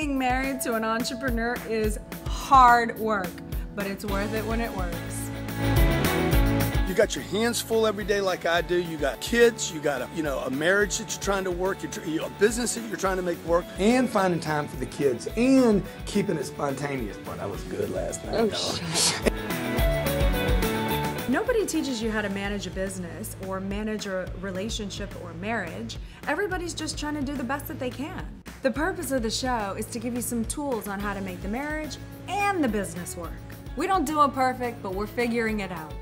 Being married to an entrepreneur is hard work, but it's worth it when it works. You got your hands full every day like I do. You got kids, you got a marriage that you're trying to work, a business that you're trying to make work. And finding time for the kids and keeping it spontaneous. Boy, that was good last night. Nobody teaches you how to manage a business or manage a relationship or marriage. Everybody's just trying to do the best that they can. The purpose of the show is to give you some tools on how to make the marriage and the business work. We don't do it perfect, but we're figuring it out.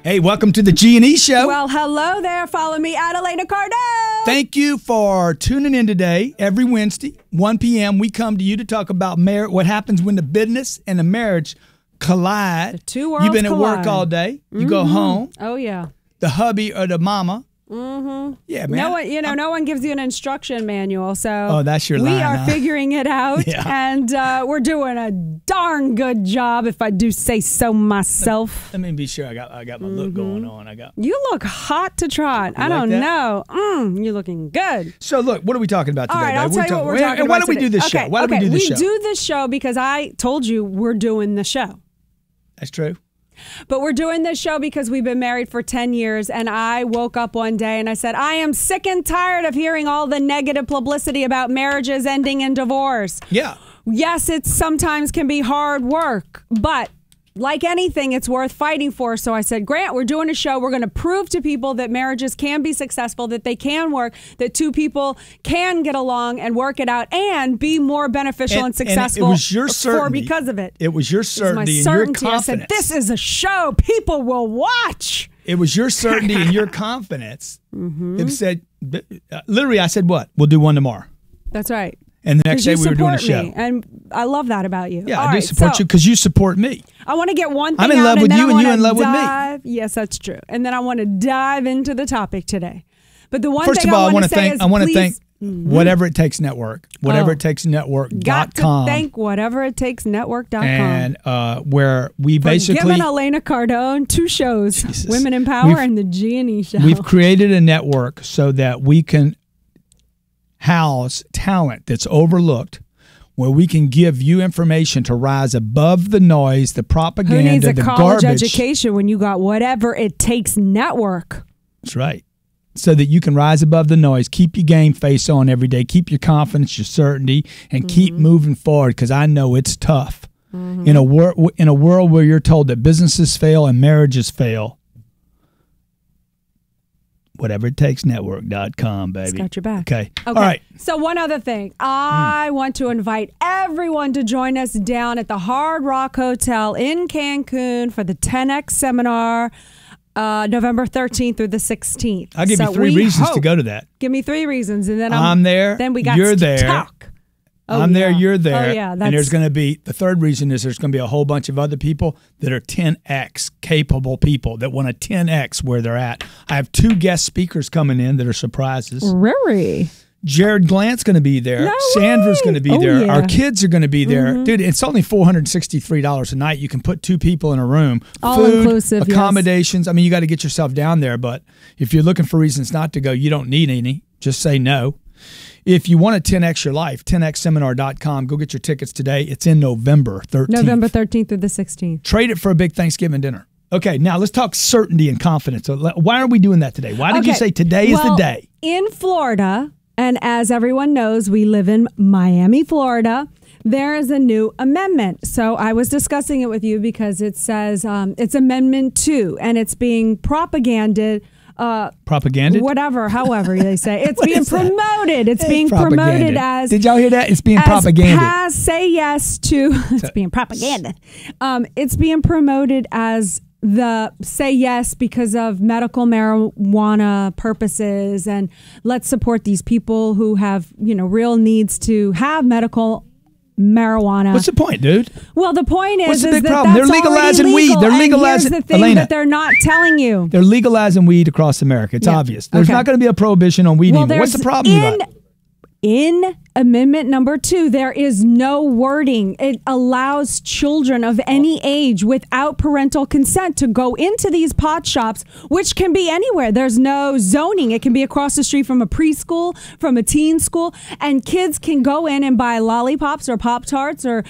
Hey, welcome to the G&E Show. Well, hello there. Follow me at Elena Cardone. Thank you for tuning in today. Every Wednesday, 1 p.m., we come to you to talk about what happens when the business and the marriage collide. The two worlds You've been collide. at work all day. You go home. Oh, yeah. The hubby or the mama. Yeah, man. No one gives you an instruction manual, so that's your we line, are figuring it out, and we're doing a darn good job, if I do say so myself. Let me be sure I got my look going on. You look hot to trot. I don't know. You're looking good. So look, what are we talking about today? All right, I'll tell you what we're talking about. And why do we do this show? Why do we do this show? We do this show because I told you we're doing the show. That's true. But we're doing this show because we've been married for 10 years, and I woke up one day and I said, I am sick and tired of hearing all the negative publicity about marriages ending in divorce. Yeah. Yes, it sometimes can be hard work, but like anything, it's worth fighting for. So I said, Grant, we're doing a show. We're going to prove to people that marriages can be successful, that they can work, that two people can get along and work it out and be more beneficial and successful. And it was your certainty. Because of it. It was your certainty and your confidence. I said, this is a show people will watch. It was your certainty and your confidence. It said, literally, I said, what? We'll do one tomorrow. That's right. And the next day we were doing a show. Me, and I love that about you. Yeah, I do support you because you support me. I want to get one thing I'm in love with you and you in love with me. Yes, that's true. And then I want to dive into the topic today. But the one First thing of all, I want to say is I want to thank Whatever It Takes Network. Whatever It Takes Network.com. Got to thank Whatever It Takes Network.com. And where we basically giving Elena Cardone 2 shows, Women in Power and the G&E Show. We've created a network so that we can house talent that's overlooked, where we can give you information to rise above the noise, the propaganda, Who needs a the college garbage. Education when you got Whatever It Takes Network? That's right. So that you can rise above the noise, keep your game face on every day, keep your confidence, your certainty, and keep moving forward, because I know it's tough. In a world where you're told that businesses fail and marriages fail, whateverittakesnetwork.com, baby. It's got your back. Okay. All right. So one other thing. I want to invite everyone to join us down at the Hard Rock Hotel in Cancun for the 10X seminar, November 13th through the 16th. I'll give you 3 reasons to go to that. Give me 3 reasons. And then I'm there. Then we got you're to there. talk. I'm there, you're there. Oh, yeah. And there's going to be, the third reason is there's going to be a whole bunch of other people that are 10X capable people that want a 10X where they're at. I have 2 guest speakers coming in that are surprises. Really? Jared Glant's going to be there. No Sandra's going to be there. Yeah. Our kids are going to be there. Dude, it's only $463 a night. You can put 2 people in a room. All Food, inclusive, accommodations. Yes. I mean, you got to get yourself down there. But if you're looking for reasons not to go, you don't need any. Just say no. If you want to 10X your life, 10xseminar.com. Go get your tickets today. It's in November 13th. November 13th through the 16th. Trade it for a big Thanksgiving dinner. Okay, now let's talk certainty and confidence. So why are we doing that today? Why did you say today is the day? In Florida, and as everyone knows, we live in Miami, Florida, there is a new amendment. So I was discussing it with you because it says it's Amendment 2, and it's being propaganded. Propaganded? Whatever, however they say. It's being promoted. It's being promoted as... Did y'all hear that? It's being propaganded. Say yes to... It's being propaganded. It's being promoted as the say yes because of medical marijuana purposes, and let's support these people who have, real needs to have medical marijuana. What's the point, dude? Well, the point is, what's the big that problem? They're legalizing weed. They're legalizing. Here's the thing that they're not telling you. They're legalizing weed across America. It's obvious. There's not going to be a prohibition on weed anymore. What's the problem about it? In Amendment number 2, there is no wording. It allows children of any age without parental consent to go into these pot shops, which can be anywhere. There's no zoning. It can be across the street from a preschool, from a teen school, and kids can go in and buy lollipops or Pop-Tarts or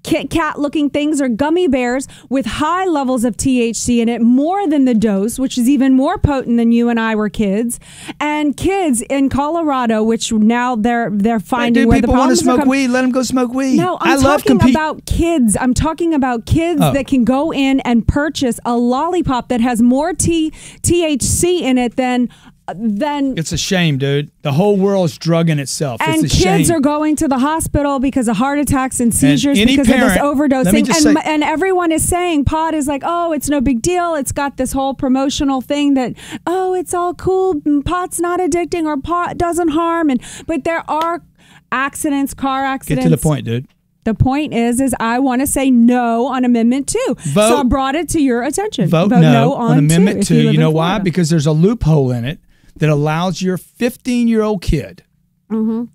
Kit Kat looking things or gummy bears with high levels of THC in it, more than the dose, which is even more potent than you and I were kids. And kids in Colorado, which now they're finding where the people want to problems are smoke weed, let them go smoke weed. No, I'm talking about kids. I'm talking about kids that can go in and purchase a lollipop that has more THC in it than it's a shame, dude. The whole world's drugging itself. And it's a shame. kids are going to the hospital because of heart attacks and seizures because of this overdosing. And everyone is saying pot is like, oh, it's no big deal. It's got this whole promotional thing that, oh, it's all cool. Pot's not addicting or pot doesn't harm. But there are accidents, car accidents. Get to the point, dude. The point is I want to say no on Amendment 2. So I brought it to your attention. Vote no on Amendment 2. You know why? Because there's a loophole in it that allows your 15-year-old kid to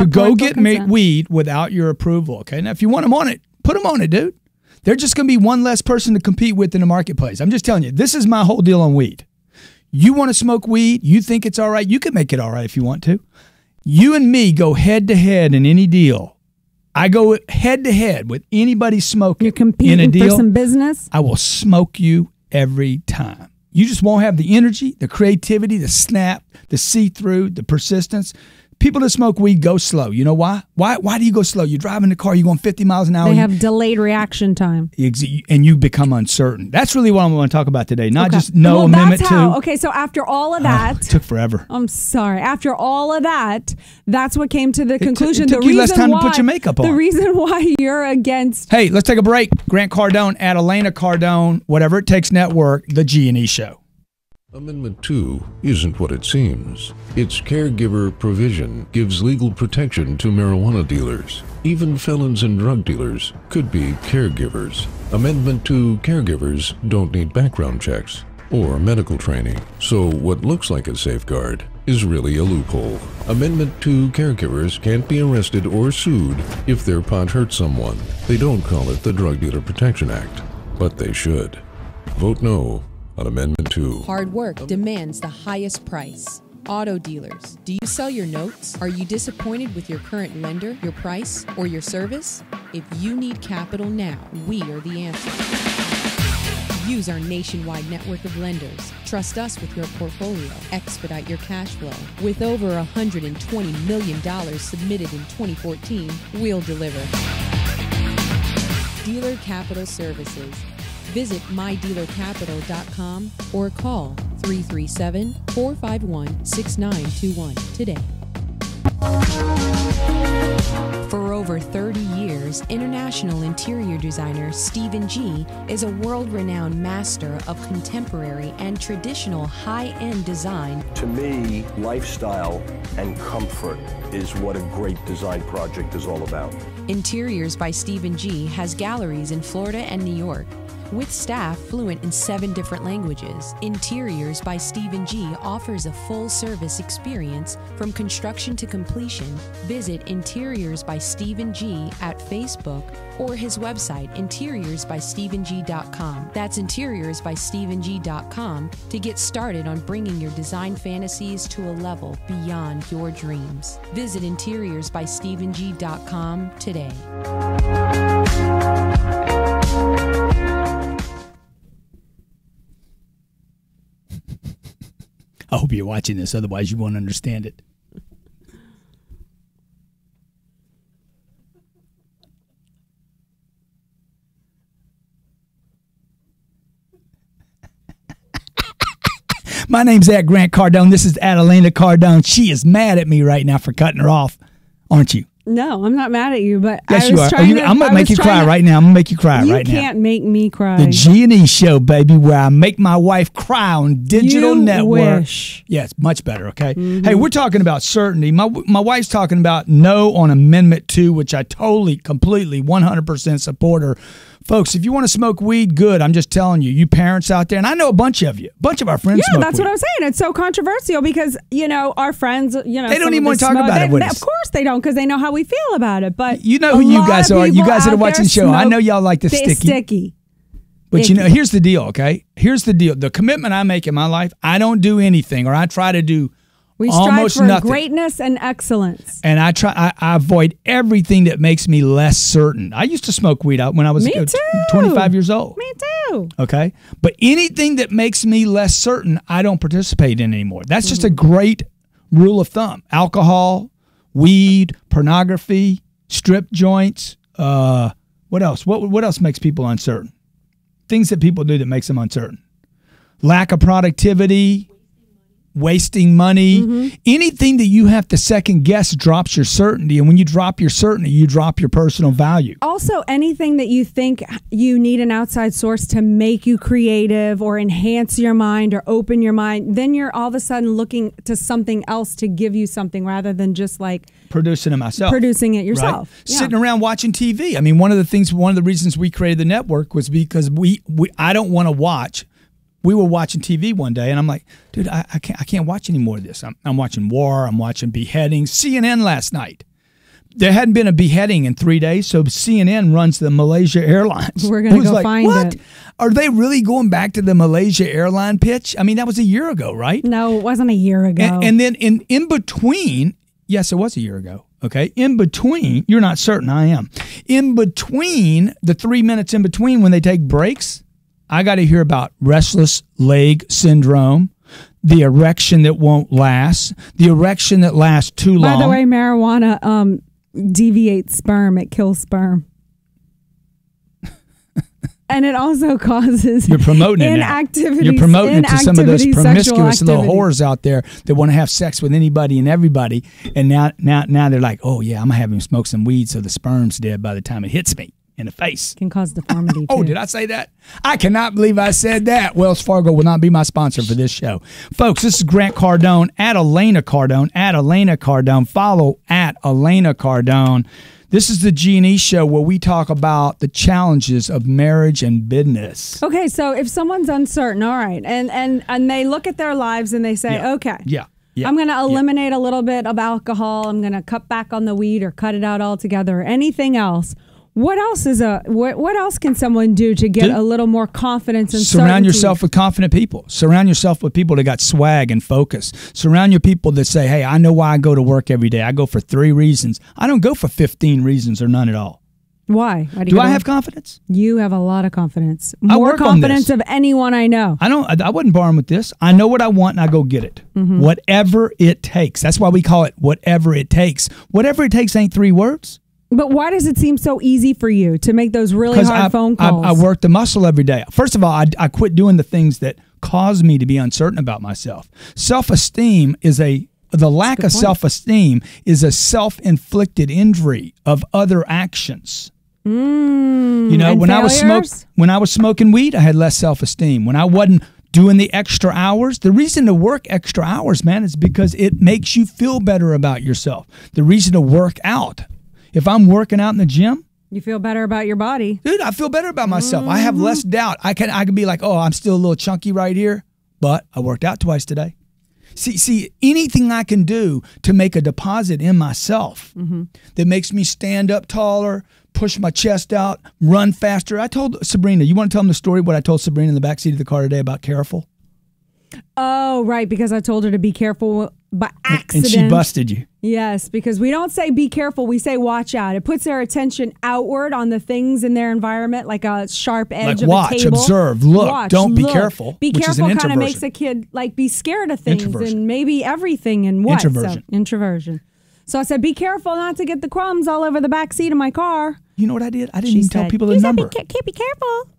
go get weed without your approval. Okay, now if you want them on it, put them on it, dude. They're just going to be one less person to compete with in the marketplace. I'm just telling you, this is my whole deal on weed. You want to smoke weed, you think it's all right, you can make it all right if you want to. You and me go head-to-head in any deal. I go head-to-head with anybody smoking. You're competing in a deal, for some business? I will smoke you every time. You just won't have the energy, the creativity, the snap, the see-through, the persistence. People that smoke weed go slow. You know why? Why do you go slow? You're driving the car, you're going 50 miles an hour. They have delayed reaction time. And you become uncertain. That's really what I want to talk about today. Not just no Amendment 2. Okay, so after all of that. It took forever. I'm sorry. After all of that, that's what came to the conclusion. It took you less time to put your makeup on. The reason why you're against. Hey, let's take a break. Grant Cardone, Adelina Cardone, Whatever It Takes Network, the G&E Show. Amendment 2 isn't what it seems. Its caregiver provision gives legal protection to marijuana dealers. Even felons and drug dealers could be caregivers. Amendment 2 caregivers don't need background checks or medical training. So what looks like a safeguard is really a loophole. Amendment 2 caregivers can't be arrested or sued if their pot hurts someone. They don't call it the Drug Dealer Protection Act, but they should. Vote no on Amendment 2. Hard work demands the highest price. Auto dealers, do you sell your notes? Are you disappointed with your current lender, your price, or your service? If you need capital now, we are the answer. Use our nationwide network of lenders. Trust us with your portfolio. Expedite your cash flow. With over $120 million submitted in 2014, we'll deliver. Dealer Capital Services. Visit mydealercapital.com or call 337-451-6921 today. For over 30 years, international interior designer Stephen G is a world-renowned master of contemporary and traditional high-end design. To me, lifestyle and comfort is what a great design project is all about. Interiors by Stephen G has galleries in Florida and New York. With staff fluent in 7 different languages, Interiors by Stephen G offers a full-service experience from construction to completion. Visit Interiors by Stephen G at Facebook or his website, interiorsbystephenG.com. That's interiorsbystephenG.com to get started on bringing your design fantasies to a level beyond your dreams. Visit interiorsbystephenG.com today. I hope you're watching this, otherwise you won't understand it. My name's Grant Cardone. This is Adelina Cardone. She is mad at me right now for cutting her off, aren't you? No, I'm not mad at you, but yes, you are. I'm going to make you cry right now. I'm going to make you cry right now. You can't make me cry. The G&E Show, baby, where I make my wife cry on digital network. Wish. Yes, much better, okay? Mm-hmm. Hey, we're talking about certainty. My wife's talking about no on Amendment 2, which I totally, completely, 100% support her Folks, if you want to smoke weed, good. I'm just telling you, you parents out there, and I know a bunch of our friends smoke that's weed. what I'm saying. It's so controversial because, our friends, they don't even want to talk about it with us. Of course they don't, because they know how we feel about it. But you know who you guys are. You guys that are watching the show. I know y'all like the sticky. But here's the deal, okay? Here's the deal. The commitment I make in my life, I don't do anything, or I try to do we almost strive for nothing. Greatness and excellence. And I avoid everything that makes me less certain. I used to smoke weed when I was 25 years old. Me too. Okay? But anything that makes me less certain, I don't participate in anymore. That's just a great rule of thumb. Alcohol, weed, pornography, strip joints. What else? What else makes people uncertain? Things that people do that makes them uncertain. Lack of productivity, wasting money. Anything that you have to second guess drops your certainty. And when you drop your certainty, you drop your personal value. Also, anything that you think you need an outside source to make you creative or enhance your mind or open your mind, then you're all of a sudden looking to something else to give you something rather than just like producing it myself. Producing it yourself. Right? Yeah. Sitting around watching TV. I mean, one of the reasons we created the network was because I don't want to watch. We were watching TV one day, and I'm like, dude, I can't watch any more of this. I'm watching war. I'm watching beheadings. CNN last night. There hadn't been a beheading in 3 days, so CNN runs the Malaysia Airlines. We're going to go find what? it. Are they really going back to the Malaysia airline pitch? I mean, that was a year ago, right? No, it wasn't a year ago. And then in between, yes, it was a year ago. Okay, in between, you're not certain, I am. In between, the 3 minutes in between when they take breaks, I got to hear about restless leg syndrome, the erection that won't last, the erection that lasts too long. By the way, marijuana deviates sperm. It kills sperm. And it also causes You're promoting it now. You're promoting it to some of those promiscuous little whores out there that want to have sex with anybody and everybody. And now they're like, oh, yeah, I'm going to have him smoke some weed so the sperm's dead by the time it hits me in the face. Can cause deformity, too. Oh, did I say that? I cannot believe I said that. Wells Fargo will not be my sponsor for this show. Folks, this is Grant Cardone, at Elena Cardone. Follow at Elena Cardone. This is the G&E show where we talk about the challenges of marriage and business. Okay, so if someone's uncertain, all right, and they look at their lives and they say, okay, I'm going to eliminate a little bit of alcohol, I'm going to cut back on the weed or cut it out altogether or anything else. What else what else can someone do to get a little more confidence and surround certainty? yourself with confident people. Surround yourself with people that got swag and focus. Surround your people that say, hey, I know why I go to work every day. I go for 3 reasons. I don't go for 15 reasons or none at all. Why? Do I have confidence? You have a lot of confidence. More confidence of anyone I know. I wouldn't borrow with this. I know what I want and I go get it. Whatever it takes. That's why we call it whatever it takes. Whatever it takes ain't 3 words. But why does it seem so easy for you to make those really hard phone calls? I work the muscle every day. First of all, I quit doing the things that cause me to be uncertain about myself. Self-esteem is the lack of self-esteem is a self-inflicted injury of other actions. When I was smoking weed, I had less self-esteem. When I wasn't doing the extra hours, the reason to work extra hours, man, is because it makes you feel better about yourself. The reason to work out. If I'm working out in the gym, you feel better about your body. Dude, I feel better about myself. I have less doubt. I can be like, oh, I'm still a little chunky right here, but I worked out twice today. See, anything I can do to make a deposit in myself that makes me stand up taller, push my chest out, run faster. I told Sabrina, you want to tell them the story what I told Sabrina in the backseat of the car today about careful? Oh, right, because I told her to be careful by accident. And she busted you. Yes, because we don't say be careful, we say watch out. It puts their attention outward on the things in their environment, like a sharp edge of watch, a table. Observe, look, don't be careful. Be careful kind of makes a kid like be scared of things and maybe everything and what? Introversion. So I said, be careful not to get the crumbs all over the back seat of my car. You know what I did? I didn't even tell people the number. Can't be careful.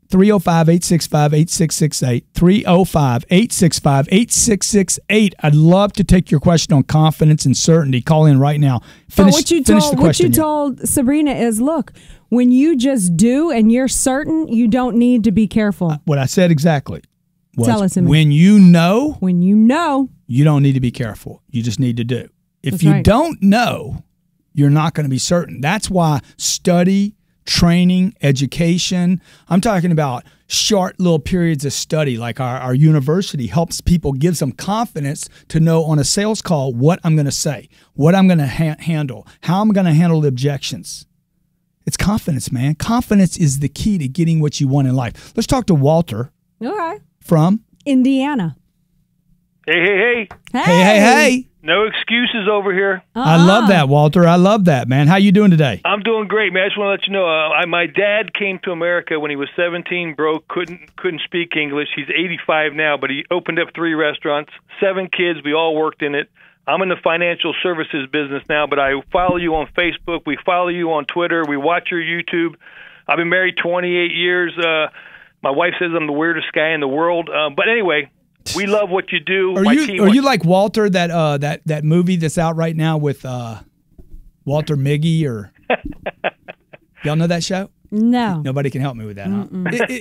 305-865-8668. 305-865-8668. I'd love to take your question on confidence and certainty. Call in right now. What you told Sabrina is, look, when you just do and you're certain, you don't need to be careful. What I said exactly was, tell us, when you know, you don't need to be careful. You just need to do. If you don't know, you're not going to be certain. That's why study, training, education. I'm talking about short little periods of study. Like our university helps people, gives them confidence to know on a sales call what I'm going to say, what I'm going to handle, how I'm going to handle the objections. It's confidence, man. Confidence is the key to getting what you want in life. Let's talk to Walter. Okay. From? Indiana. Hey. Hey. No excuses over here. I love that, Walter. I love that, man. How you doing today? I'm doing great, man. I just want to let you know, my dad came to America when he was 17, broke, couldn't speak English. He's 85 now, but he opened up 3 restaurants, 7 kids. We all worked in it. I'm in the financial services business now, but I follow you on Facebook. We follow you on Twitter. We watch your YouTube. I've been married 28 years. My wife says I'm the weirdest guy in the world. But anyway, we love what you do. Are you like Walter, that movie that's out right now with Walter Miggy? Or y'all know that show? No. Nobody can help me with that, huh?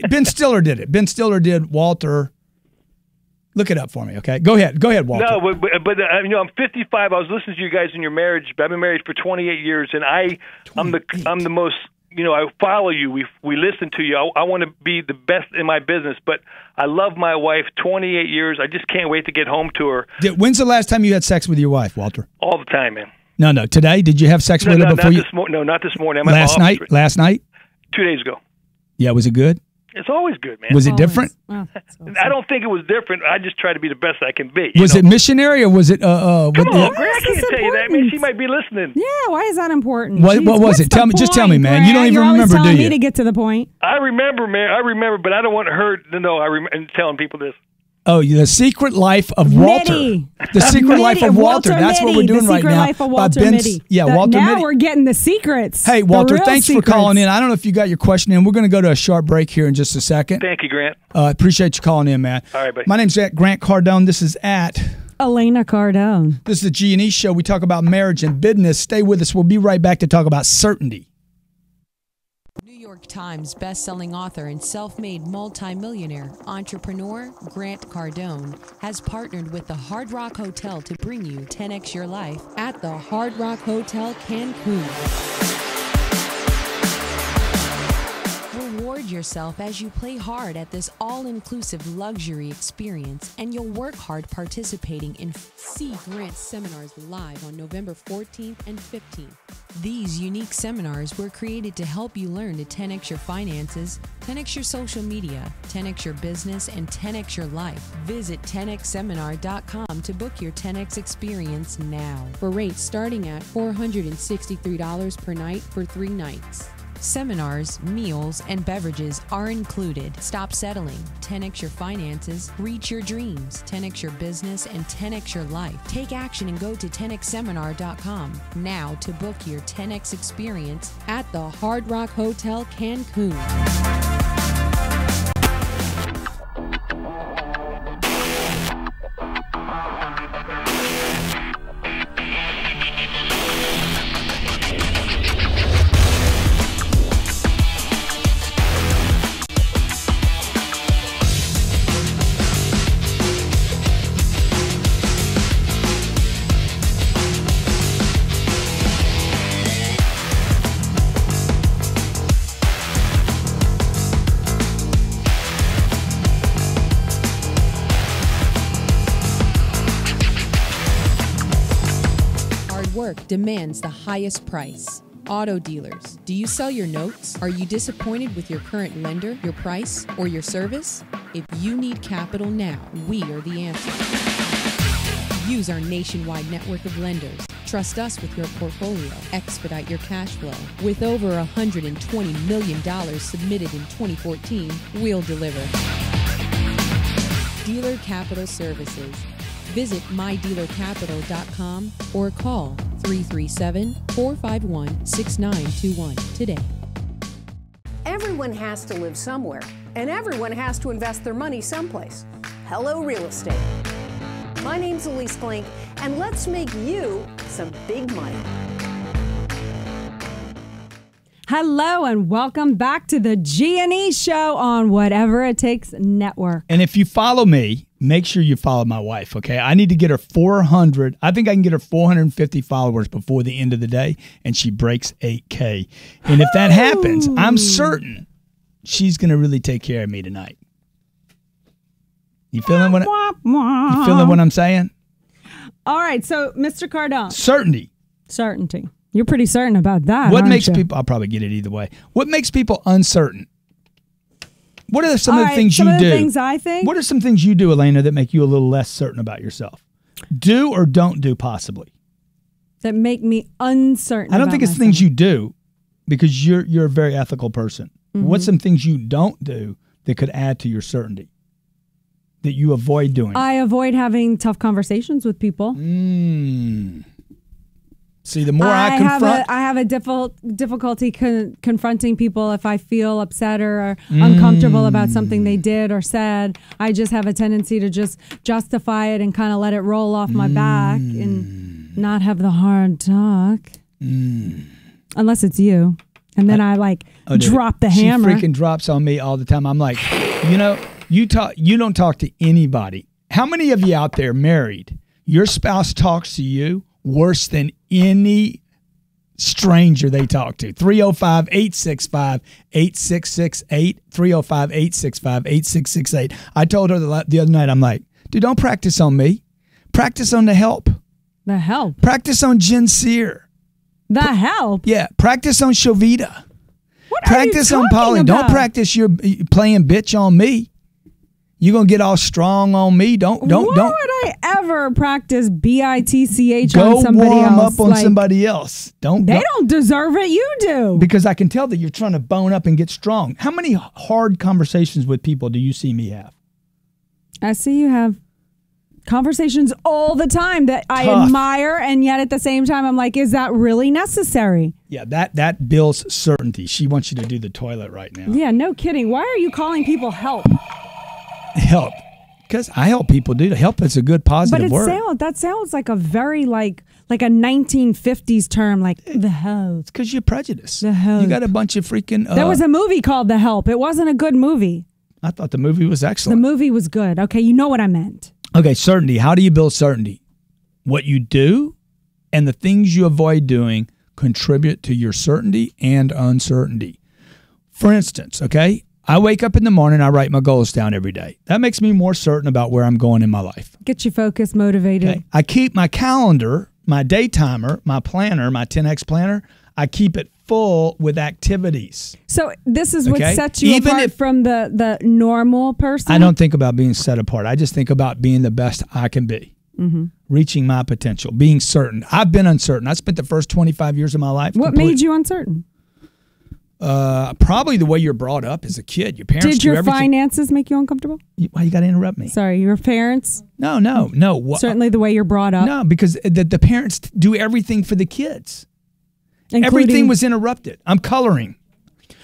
Ben Stiller did it. Ben Stiller did Walter. Look it up for me, okay? Go ahead, Walter. No, but I'm 55. I was listening to you guys in your marriage. I've been married for 28 years, and I'm the most. I follow you. We listen to you. I want to be the best in my business, but I love my wife. 28 years. I just can't wait to get home to her. When's the last time you had sex with your wife, Walter? All the time, man. No. Today, did you have sex with her before you? No, not this morning. Last night. 2 days ago. Yeah, was it good? It's always good, man. Was it different? Oh, that's awesome. I don't think it was different. I just try to be the best I can be. Was it missionary or was it? Come on, Greg, I can't this tell you that. I mean, she might be listening. Yeah, why is that important? What Jeez, was what's it? the Just tell me, point, man. Greg? You don't even You're always remember, do telling you? me to get to the point. I remember, man. I remember, but I don't want her to know. I'm telling people this. Oh, The Secret Life of Walter. Mitty. The Secret Life of Walter. That's what we're doing right now. The Secret Life of Walter Mitty. Walter now Mitty. we're getting the secrets. Hey, Walter, thanks secrets. for calling in. I don't know if you got your question in. We're going to go to a sharp break here in just a second. Thank you, Grant. Appreciate you calling in, man. All right, buddy. My name's Grant Cardone. This is at Elena Cardone. This is the G&E Show. We talk about marriage and business. Stay with us. We'll be right back to talk about certainty. New York Times best-selling author and self-made multimillionaire entrepreneur Grant Cardone has partnered with the Hard Rock Hotel to bring you 10X Your Life at the Hard Rock Hotel Cancun. Reward yourself as you play hard at this all-inclusive luxury experience, and you'll work hard participating in Grant seminars live on November 14th and 15th. These unique seminars were created to help you learn to 10X your finances, 10X your social media, 10X your business, and 10X your life. Visit 10xseminar.com to book your 10X experience now for rates starting at $463 per night for 3 nights. Seminars, meals, and beverages are included. Stop settling. 10X your finances, reach your dreams, 10X your business, and 10X your life. Take action and go to 10xseminar.com now to book your 10X experience at the Hard Rock Hotel Cancun. Work demands the highest price. Auto dealers, do you sell your notes? Are you disappointed with your current lender, your price, or your service? If you need capital now, we are the answer. Use our nationwide network of lenders. Trust us with your portfolio. Expedite your cash flow. With over $120 million submitted in 2014, we'll deliver. Dealer Capital Services. Visit mydealercapital.com or call 337-451-6921 today. Everyone has to live somewhere, and everyone has to invest their money someplace. Hello, real estate. My name's Elise Blank, and let's make you some big money. Hello and welcome back to the G&E Show on Whatever It Takes Network. And if you follow me, make sure you follow my wife, okay? I need to get her 400. I think I can get her 450 followers before the end of the day, and she breaks 8K. And if that happens, I'm certain she's going to really take care of me tonight. You feeling what I'm saying? All right, so Mr. Cardone. Certainty. You're pretty certain about that. What makes people? I'll probably get it either way. What makes people uncertain? What are some of the things you do? Some of the things I think. What are some things you do, Elena, that make you a little less certain about yourself? Do or don't do, possibly. That make me uncertain. I don't think it's things you do, because you're a very ethical person. Mm-hmm. What's some things you don't do that could add to your certainty? That you avoid doing? I avoid having tough conversations with people. See, the more I confront... I have a difficulty confronting people if I feel upset or uncomfortable about something they did or said. I just have a tendency to just justify it and kind of let it roll off my back and not have the hard talk. Unless it's you. And then I drop the hammer. She freaking drops on me all the time. I'm like, you don't talk to anybody. How many of you out there married, your spouse talks to you worse than any stranger they talk to? 305-865-8668. 305-865-8668. I told her the other night, I'm like, dude, don't practice on me. Practice on the help. The help? Practice on Jen Sear. The help? Yeah. Practice on Shovita. What practice are you on Polly. about? Don't practice your playing bitch on me. You're going to get all strong on me. Why would I ever practice BITCH on somebody else? Go warm up on somebody else. They don't deserve it. You do. Because I can tell that you're trying to bone up and get strong. How many hard conversations with people do you see me have? I see you have conversations all the time that I admire, and yet at the same time I'm like, is that really necessary? Yeah, that builds certainty. She wants you to do the toilet right now. Yeah, no kidding. Why are you calling people help? Help. Because I help people, dude. Help is a good positive word. But that sounds like a very like a 1950s term, like the help. It's because you're prejudiced. The help. You got a bunch of freaking... there was a movie called The Help. It wasn't a good movie. I thought the movie was excellent. The movie was good. Okay, you know what I meant. Okay, certainty. How do you build certainty? What you do and the things you avoid doing contribute to your certainty and uncertainty. For instance, okay, I wake up in the morning, I write my goals down every day. That makes me more certain about where I'm going in my life. Get you focused, motivated. Okay? I keep my calendar, my day timer, my planner, my 10X planner, I keep it full with activities. So this is what sets you apart from the normal person? I don't think about being set apart. I just think about being the best I can be. Mm-hmm. Reaching my potential, being certain. I've been uncertain. I spent the first 25 years of my life. What made you uncertain? Probably the way you're brought up as a kid. Your parents Did your finances make you uncomfortable? Why you got to interrupt me? Sorry, your parents? No. Certainly the way you're brought up. No, because the parents do everything for the kids. Everything was interrupted. I'm coloring.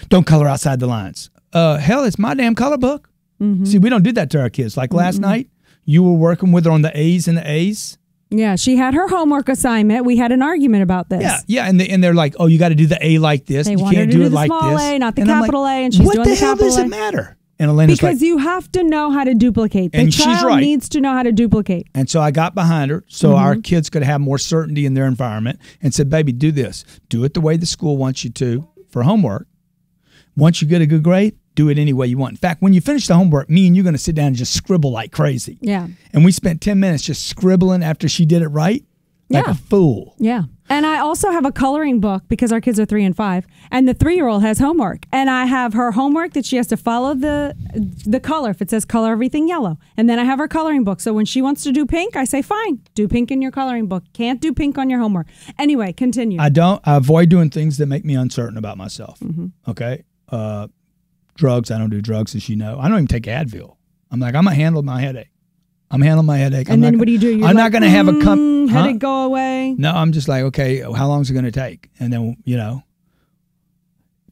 Don't color outside the lines. Hell, it's my damn color book. Mm-hmm. See, we don't do that to our kids. Like last night, you were working with her on the A's and the A's. Yeah, she had her homework assignment. We had an argument about this. Yeah, and they're like, oh, you got to do the A like this. They you want can't her to do it the like small this. A, not the capital A, and she's doing the capital A. What the hell does it matter? And Elena's because you have to know how to duplicate. The and she's child right. needs to know how to duplicate. And so I got behind her so our kids could have more certainty in their environment and said, baby, do this. Do it the way the school wants you to for homework. Once you get a good grade, do it any way you want. In fact, when you finish the homework, me and you're going to sit down and just scribble like crazy. Yeah. And we spent 10 minutes just scribbling after she did it right, like a fool. Yeah. And I also have a coloring book because our kids are 3 and 5, and the 3-year-old has homework. And I have her homework that she has to follow the color. If it says color everything yellow. And then I have her coloring book. So when she wants to do pink, I say, fine, do pink in your coloring book. Can't do pink on your homework. Anyway, continue. I avoid doing things that make me uncertain about myself. Okay? Drugs, I don't do drugs, as you know. I don't even take Advil. I'm like, I'm going to handle my headache. I'm handling my headache. And then what do you do? I'm not going to have a headache go away. No, I'm just like, okay, how long is it going to take? And then,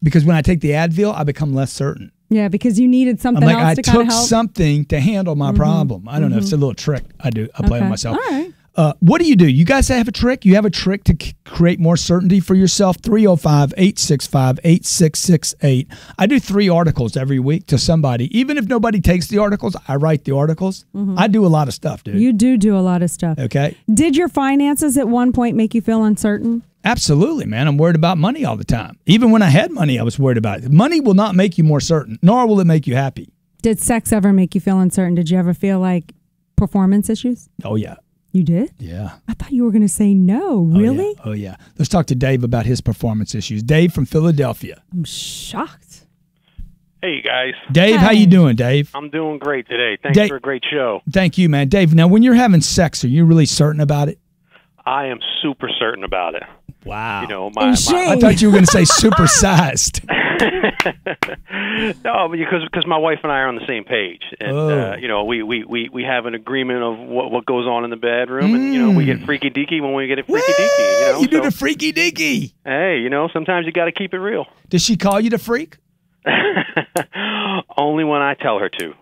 because when I take the Advil, I become less certain. Yeah, because you needed something else to kind of help. I took something to handle my problem. I don't know. It's a little trick I do. I play with myself. All right. What do? You guys have a trick? You have a trick to create more certainty for yourself? 305-865-8668. I do 3 articles every week to somebody. Even if nobody takes the articles, I write the articles. I do a lot of stuff, dude. You do a lot of stuff. Okay. Did your finances at one point make you feel uncertain? Absolutely, man. I'm worried about money all the time. Even when I had money, I was worried about it. Money will not make you more certain, nor will it make you happy. Did sex ever make you feel uncertain? Did you ever feel like performance issues? Oh, yeah. You did? Yeah. I thought you were going to say no. Really? Oh, yeah. Let's talk to Dave about his performance issues. Dave from Philadelphia. I'm shocked. Hey, guys. Dave, how you doing, Dave? I'm doing great today. Thanks for a great show. Thank you, man. Dave, now when you're having sex, are you really certain about it? I am super certain about it. Wow. You know, I thought you were going to say supersized. No, because my wife and I are on the same page, and you know, we have an agreement of what goes on in the bedroom, and you know, we get freaky deaky when we get it freaky deaky. You know, you do the freaky deaky. Hey, you know, sometimes you got to keep it real. Does she call you the freak? Only when I tell her to.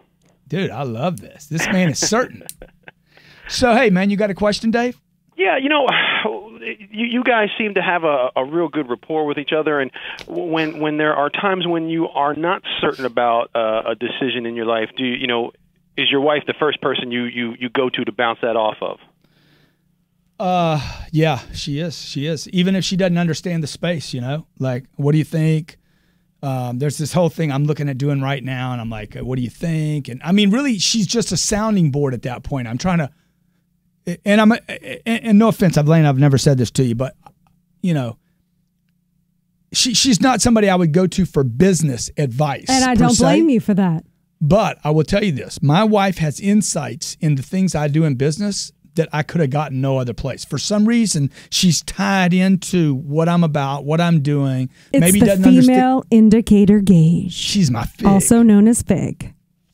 Dude, I love this. This man is certain. So, hey, man, you got a question, Dave? Yeah, you know, you guys seem to have a real good rapport with each other, and when there are times when you are not certain about a decision in your life, you know, is your wife the first person you go to bounce that off of? Yeah, she is. She is. Even if she doesn't understand the space, you know, like, what do you think? There's this whole thing I'm looking at doing right now, and I'm like, what do you think? And I mean, really, she's just a sounding board at that point. I'm trying to. And and no offense, I've never said this to you, but you know, she's not somebody I would go to for business advice. And I don't blame you for that. But I will tell you this: my wife has insights into things I do in business that I could have gotten no other place. For some reason, she's tied into what I'm about, what I'm doing. It's Maybe the doesn't female indicator gauge. She's my fig. Also known as FIG.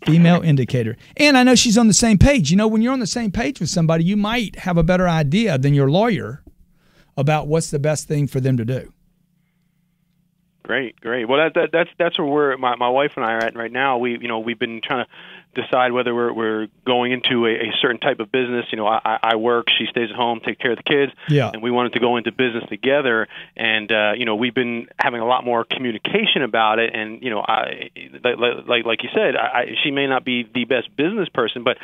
Female indicator. And I know she's on the same page. You know, when you're on the same page with somebody, you might have a better idea than your lawyer about what's the best thing for them to do. Great. Well, that's where my wife and I are at right now. We've been trying to decide whether we're going into a certain type of business. You know, I work, she stays at home, take care of the kids. Yeah. And we wanted to go into business together. And you know, we've been having a lot more communication about it. And you know, like you said, she may not be the best business person, but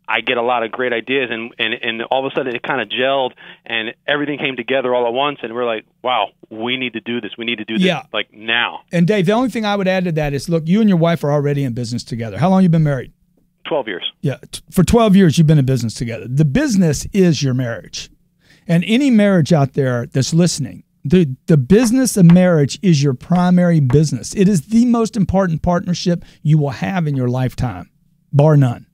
I get a lot of great ideas, and all of a sudden it kind of gelled, and everything came together all at once, and we're like, wow, we need to do this. We need to do this like now. And Dave, the only thing I would add to that is, look, you and your wife are already in business together. How long have you been married? 12 years. Yeah, for 12 years you've been in business together. The business is your marriage. And any marriage out there that's listening, the business of marriage is your primary business. It is the most important partnership you will have in your lifetime, bar none.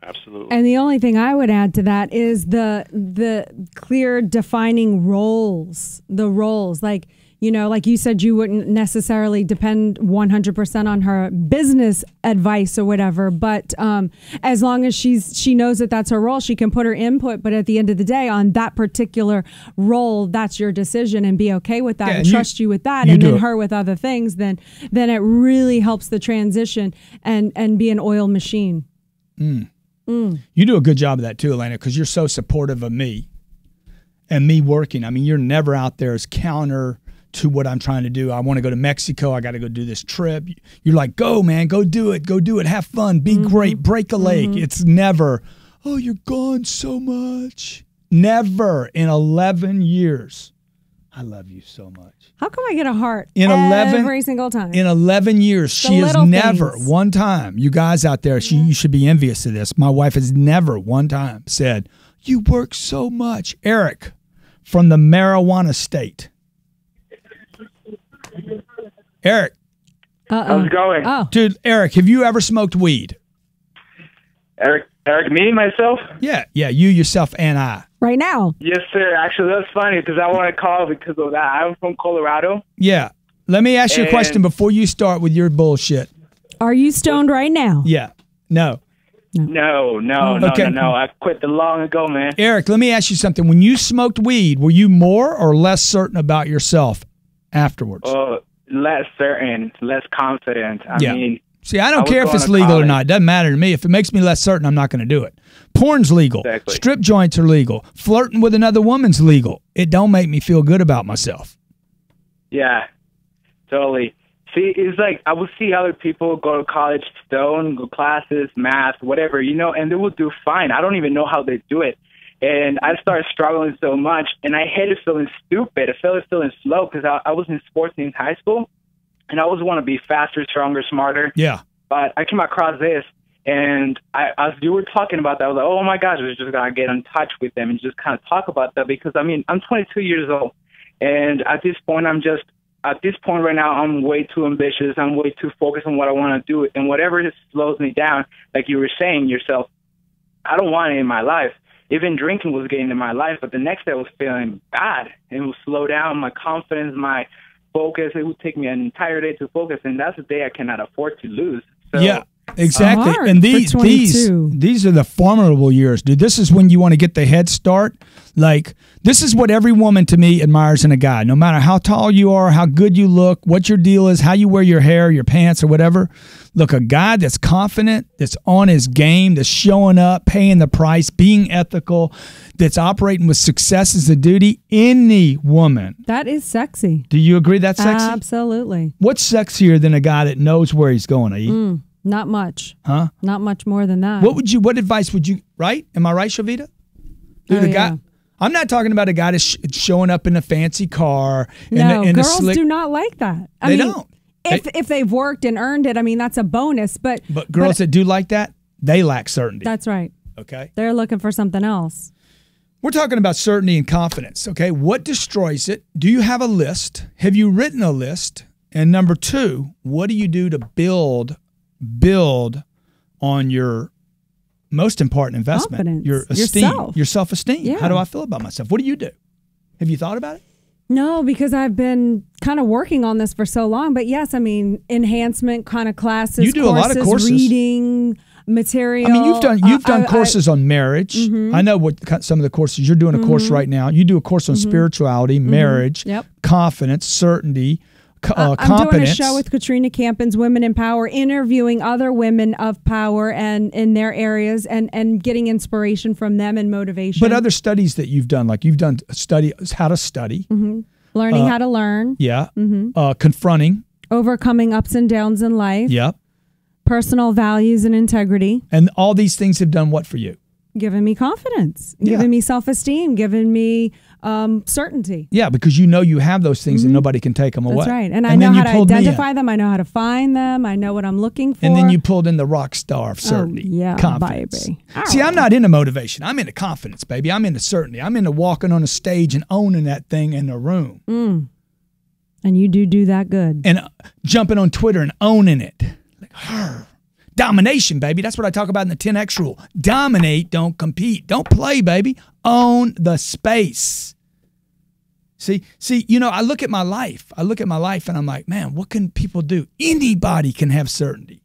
Absolutely. And the only thing I would add to that is the clear defining roles. The roles, like, you know, like you said, you wouldn't necessarily depend 100% on her business advice or whatever. But as long as she knows that that's her role, she can put her input. But at the end of the day, on that particular role, that's your decision, and be okay with that, and trust you with that, and then her with other things. Then it really helps the transition and be an oil machine. You do a good job of that too, Elena, because you're so supportive of me and me working. I mean, you're never out there as counter to what I'm trying to do. I want to go to Mexico. I got to go do this trip. You're like, go, man, go do it. Go do it. Have fun. Be great. Break a leg. It's never, oh, you're gone so much. Never in 11 years. I love you so much. How come I get a heart every single time? In 11 years, she has never one time, you guys out there, you should be envious of this. My wife has never one time said, you work so much. Eric from the marijuana state. Eric. How's it going? Oh. Dude, Eric, have you ever smoked weed? Eric, me, myself? Yeah, you, yourself, and I. Right now? Yes, sir. Actually, that's funny because I want to call because of that. I'm from Colorado. Yeah. Let me ask you a question before you start with your bullshit. Are you stoned right now? Yeah. No. No. I quit long ago, man. Eric, let me ask you something. When you smoked weed, were you more or less certain about yourself afterwards? Less certain, less confident. I mean, See, I don't care if it's legal or not. It doesn't matter to me. If it makes me less certain, I'm not going to do it. Porn's legal. Exactly. Strip joints are legal. Flirting with another woman's legal. It don't make me feel good about myself. Yeah, totally. See, it's like I will see other people go to college, go classes, math, whatever, and they will do fine. I don't even know how they do it. And I started struggling so much, and I hated feeling stupid. I felt feeling slow because I was in sports in high school, and I always want to be faster, stronger, smarter. Yeah. But I came across this, and as you were talking about that, I was like, oh, my gosh, I was just going to get in touch with them and just kind of talk about that because, I'm 22 years old, and at this point right now, I'm way too ambitious. I'm way too focused on what I want to do, and whatever just slows me down, like you were saying yourself, I don't want it in my life. Even drinking was getting in my life, but the next day I was feeling bad. It would slow down my confidence, my focus. It would take me an entire day to focus, and that's a day I cannot afford to lose. So, yeah, exactly. Hard And for 22. these are the formidable years, dude. This is when you want to get the head start. Like, this is what every woman to me admires in a guy. No matter how tall you are, how good you look, what your deal is, how you wear your hair, your pants, or whatever. Look, a guy that's confident, that's on his game, that's showing up, paying the price, being ethical, that's operating with success as a duty. Any woman. That is sexy. Do you agree that's sexy? Absolutely. What's sexier than a guy that knows where he's going, Ayi? Not much. Huh? Not much more than that. What advice would you, right? Am I right, Shavita? Dude, yeah. I'm not talking about a guy that's showing up in a fancy car. No, in girls a slick, do not like that. They don't. If they've worked and earned it, that's a bonus. But girls that do like that, they lack certainty. That's right. Okay. They're looking for something else. We're talking about certainty and confidence. Okay. What destroys it? Do you have a list? Have you written a list? And number two, what do you do to build on your most important investment? Confidence. Your esteem, your self-esteem. Yeah. How do I feel about myself? What do you do? Have you thought about it? No, because I've been kind of working on this for so long. But yes, enhancement kind of classes. You do a lot of courses. Reading material. You've done courses on marriage. I know what some of the courses you're doing. A course right now. You do a course on spirituality, marriage, confidence, certainty. I'm competence. doing a show with Katrina Campins, Women in Power, interviewing other women of power and in their areas and getting inspiration from them and motivation. But other studies that you've done, like you've done how to study. Learning how to learn. Yeah. Confronting. Overcoming ups and downs in life. Yep. Personal values and integrity. And all these things have done what for you? Giving me confidence, giving me self-esteem, giving me certainty. Yeah, because you have those things and nobody can take them away. That's right. And I know how to identify them. I know how to find them. I know what I'm looking for. And then you pulled in the rock star of certainty. Yeah, confidence. Baby. See, I'm not into motivation. I'm into confidence, baby. I'm into certainty. I'm into walking on a stage and owning that thing in the room. And you do that good. And jumping on Twitter and owning it. Like, her. Domination, baby. That's what I talk about in the 10X rule. Dominate, don't compete. Don't play, baby. Own the space. See, I look at my life. And I'm like, man, what can people do? Anybody can have certainty.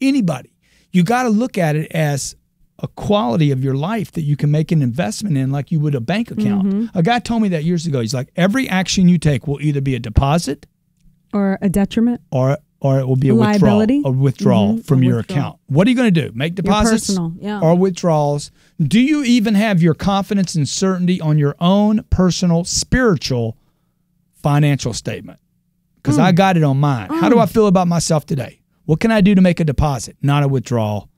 Anybody. You got to look at it as a quality of your life that you can make an investment in like you would a bank account. A guy told me that years ago. He's like, every action you take will either be a deposit or a detriment or it will be a withdrawal from your account. What are you going to do? Make deposits or withdrawals? Do you even have your confidence and certainty on your own personal, spiritual, financial statement? Because I got it on mine. How do I feel about myself today? What can I do to make a deposit, not a withdrawal?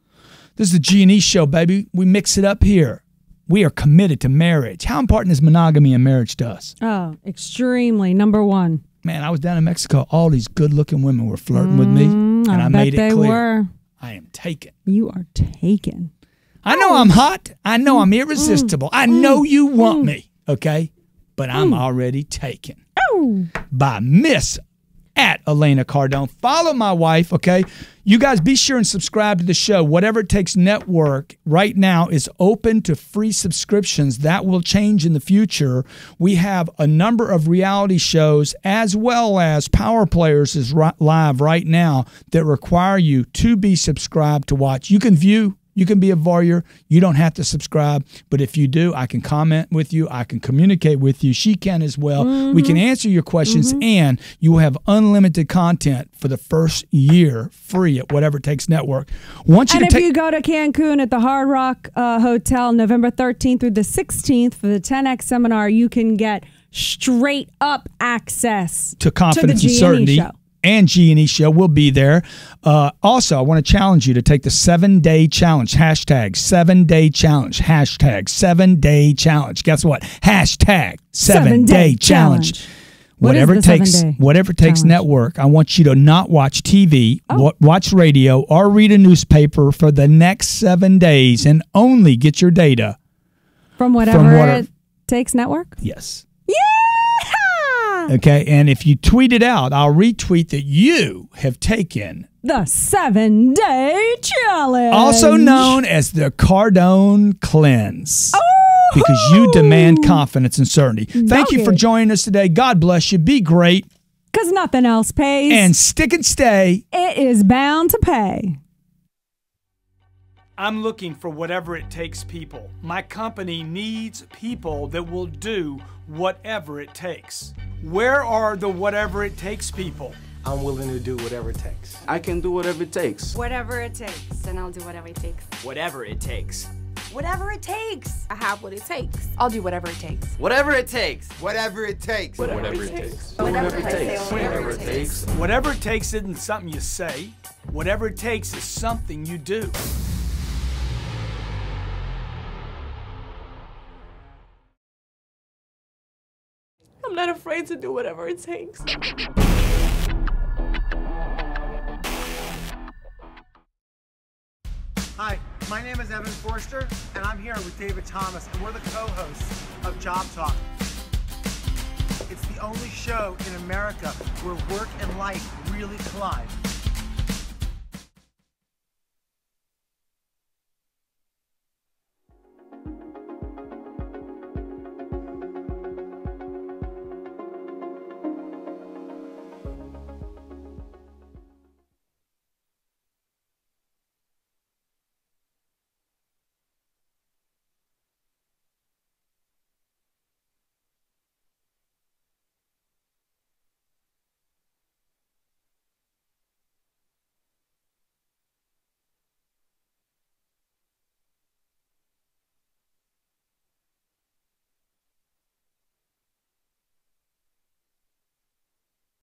This is the G&E show, baby. We mix it up here. We are committed to marriage. How important is monogamy in marriage to us? Oh, extremely. Number one. Man, I was down in Mexico. All these good-looking women were flirting with me, and I made it clear. Were. I am taken. You are taken. I know I'm hot. I know I'm irresistible. I know you want me, okay? But I'm already taken by Miss at Elena Cardone. Follow my wife, okay? You guys be sure and subscribe to the show. Whatever It Takes Network right now is open to free subscriptions. That will change in the future. We have a number of reality shows as well as Power Players is live right now that require you to be subscribed to watch. You can view You can be a warrior. You don't have to subscribe. But if you do, I can comment with you. I can communicate with you. She can as well. We can answer your questions, and you will have unlimited content for the first year free at Whatever It Takes Network. If you go to Cancun at the Hard Rock Hotel November 13th through the 16th for the 10X seminar, you can get straight up access to Confidence to the and Certainty. Show. And G&E Show will be there. Also, I want to challenge you to take the 7-day challenge. Hashtag 7-day challenge. Hashtag 7-day challenge. Guess what? Hashtag 7-day challenge. Whatever it takes network. I want you to not watch TV, watch radio, or read a newspaper for the next 7 days, and only get your data from whatever it takes network. Yes. Yeah. Okay, and if you tweet it out, I'll retweet that you have taken the 7-day challenge, also known as the Cardone Cleanse. Because you demand confidence and certainty. Thank you for joining us today. God bless you. Be great. Because nothing else pays. And stick and stay. It is bound to pay. I'm looking for whatever it takes people. My company needs people that will do whatever it takes. Where are the whatever it takes people? I'm willing to do whatever it takes. I can do whatever it takes. Whatever it takes, and I'll do whatever it takes. Whatever it takes. Whatever it takes. I have what it takes. I'll do whatever it takes. Whatever it takes. Whatever it takes. Whatever it takes. Whatever it takes. Whatever it takes. Whatever it takes isn't something you say. Whatever it takes is something you do. I'm not afraid to do whatever it takes. Hi, my name is Evan Forster, and I'm here with David Thomas, and we're the co-hosts of Job Talk. It's the only show in America where work and life really collide.